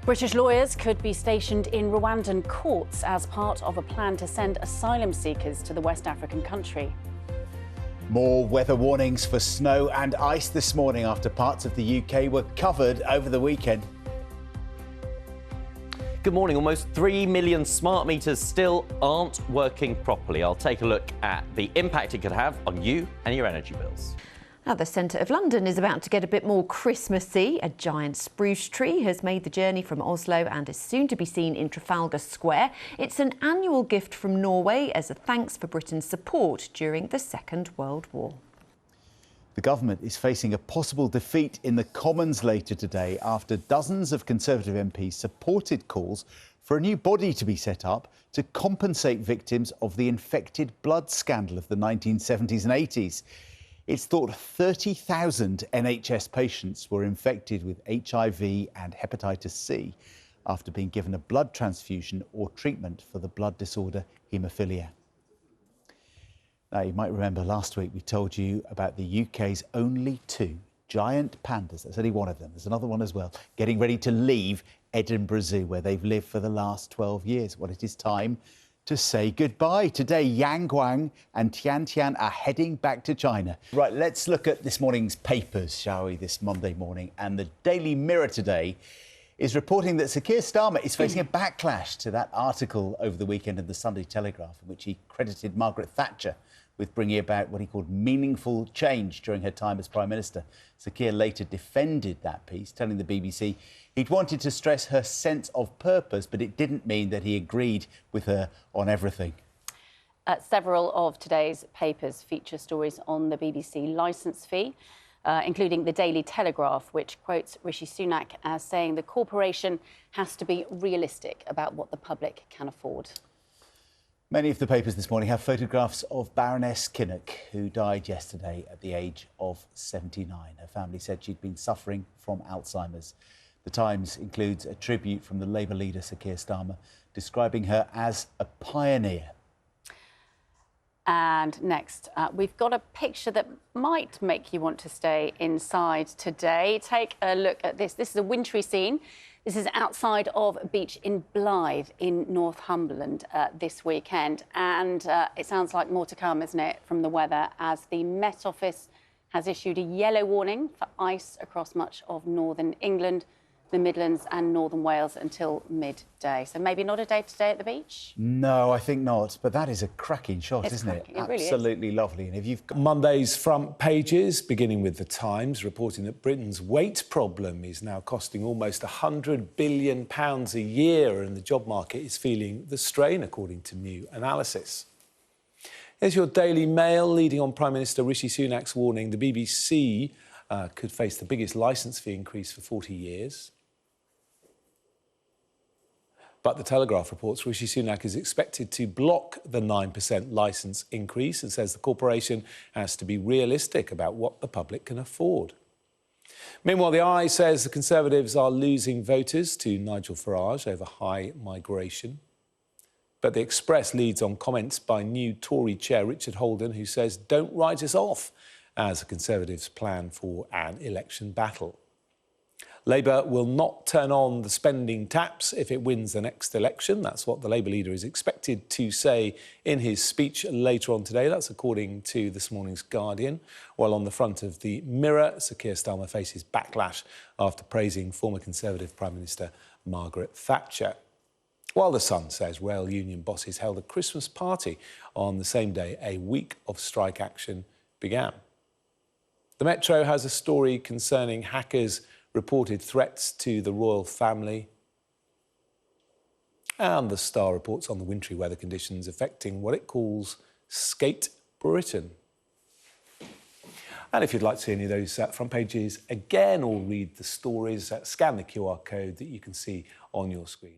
British lawyers could be stationed in Rwandan courts as part of a plan to send asylum seekers to the West African country. More weather warnings for snow and ice this morning after parts of the UK were covered over the weekend. Good morning. Almost 3 million smart meters still aren't working properly. I'll take a look at the impact it could have on you and your energy bills. Now, the centre of London is about to get a bit more Christmassy. A giant spruce tree has made the journey from Oslo and is soon to be seen in Trafalgar Square. It's an annual gift from Norway as a thanks for Britain's support during the Second World War. The government is facing a possible defeat in the Commons later today after dozens of Conservative MPs supported calls for a new body to be set up to compensate victims of the infected blood scandal of the 1970s and 80s. It's thought 30,000 NHS patients were infected with HIV and hepatitis C after being given a blood transfusion or treatment for the blood disorder haemophilia. Now, you might remember last week we told you about the UK's only two giant pandas. There's only one of them. There's another one as well, getting ready to leave Edinburgh Zoo, where they've lived for the last 12 years. Well, it is time to say goodbye. Today, Yang Guang and Tian Tian are heading back to China. Right, let's look at this morning's papers, shall we, this Monday morning. And the Daily Mirror today is reporting that Sir Keir Starmer is facing a backlash to that article over the weekend in the Sunday Telegraph, in which he credited Margaret Thatcher with bringing about what he called meaningful change during her time as Prime Minister. Sir Keir later defended that piece, telling the BBC he'd wanted to stress her sense of purpose, but it didn't mean that he agreed with her on everything. Several of today's papers feature stories on the BBC licence fee, including the Daily Telegraph, which quotes Rishi Sunak as saying the corporation has to be realistic about what the public can afford. Many of the papers this morning have photographs of Baroness Kinnock, who died yesterday at the age of 79. Her family said she'd been suffering from Alzheimer's. The Times includes a tribute from the Labour leader, Sir Keir Starmer, describing her as a pioneer. And next, we've got a picture that might make you want to stay inside today. Take a look at this. This is a wintry scene. This is outside of a beach in Blythe in Northumberland this weekend. And it sounds like more to come, isn't it, from the weather, as the Met Office has issued a yellow warning for ice across much of northern England, the Midlands and northern Wales until midday. So maybe not a day today at the beach? No, I think not. But that is a cracking shot, isn't it? It really is. Absolutely lovely. And if you've got Monday's front pages, beginning with The Times, reporting that Britain's weight problem is now costing almost £100 billion a year, and the job market is feeling the strain, according to new analysis. Here's your Daily Mail, leading on Prime Minister Rishi Sunak's warning the BBC could face the biggest licence fee increase for 40 years. But the Telegraph reports Rishi Sunak is expected to block the 9% licence increase and says the corporation has to be realistic about what the public can afford. Meanwhile, the Eye says the Conservatives are losing voters to Nigel Farage over high migration. But the Express leads on comments by new Tory chair Richard Holden, who says, "Don't write us off," as the Conservatives plan for an election battle. Labour will not turn on the spending taps if it wins the next election. That's what the Labour leader is expected to say in his speech later on today. That's according to this morning's Guardian. While on the front of the Mirror, Sir Keir Starmer faces backlash after praising former Conservative Prime Minister Margaret Thatcher. While the Sun says rail union bosses held a Christmas party on the same day a week of strike action began. The Metro has a story concerning hackers' reported threats to the royal family. And the Star reports on the wintry weather conditions affecting what it calls Skate Britain. And if you'd like to see any of those front pages again or read the stories, scan the QR code that you can see on your screen.